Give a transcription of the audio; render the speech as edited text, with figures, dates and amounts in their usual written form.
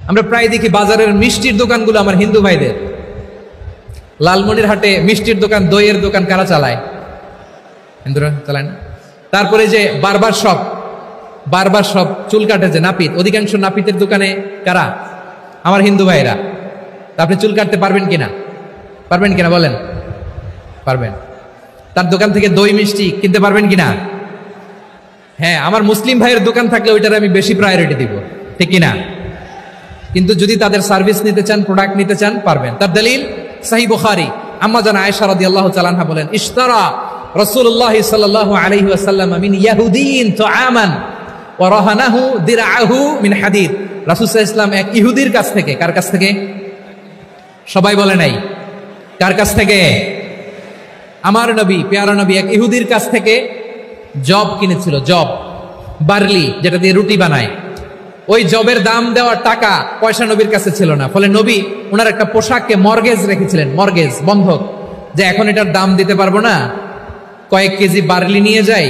আমরা প্রায় দেখি বাজারের মিষ্টির দোকানগুলো আমার হিন্দু ভাইদের। লালমনির হাটে মিষ্টির দোকান, দইয়ের দোকান কারা চালায়? হিন্দুরা চালায় না? তারপরে যে বারবার সব চুল কাটে যে নাপিত, অধিকাংশ নাপিতের দোকানে কারা? আমার হিন্দু ভাইরা। তা আপনি চুল কাটতে পারবেন কিনা? পারবেন কিনা বলেন? পারবেন। তার দোকান থেকে দই মিষ্টি কিনতে পারবেন কিনা? হ্যাঁ, আমার মুসলিম ভাইয়ের দোকান থাকলে ওইটার আমি বেশি প্রায়োরিটি দিব, ঠিক কিনা? কিন্তু যদি তাদের সার্ভিস নিতে চান, প্রোডাক্ট নিতে চান, পারবেন। তার দলিল সহিহ বুখারী, আম্মা জান আয়েশা রাদিয়াল্লাহু তাআলা আনহা বলেন, ইশতারা রাসূলুল্লাহ সাল্লাল্লাহু আলাইহি ওয়াসাল্লাম মিন ইয়াহুদিয়িন তুআমান ওয়া রাহানাহু দিরআহু মিন হাদিদ। রাসূল সাল্লাল্লাহু আলাইহি ওয়াসাল্লাম এক ইহুদির কাছ থেকে, কার কাছ থেকে? সবাই বলে নাই কার কাছ থেকে? আমার নবী, পেয়ারা নবী এক ইহুদির কাছ থেকে জব কিনেছিল, জব, বার্লি, যেটা দিয়ে রুটি বানায়। ওই জবের দাম দেওয়ার টাকা পয়সা নবীর কাছে ছিল না, ফলে নবী ওনার একটা পোশাককে মর্গেজ রেখেছিলেন, মর্গেজ, বন্ধক, যে এখন এটার দাম দিতে পারবো না, কয়েক কেজি বার্লি নিয়ে যাই,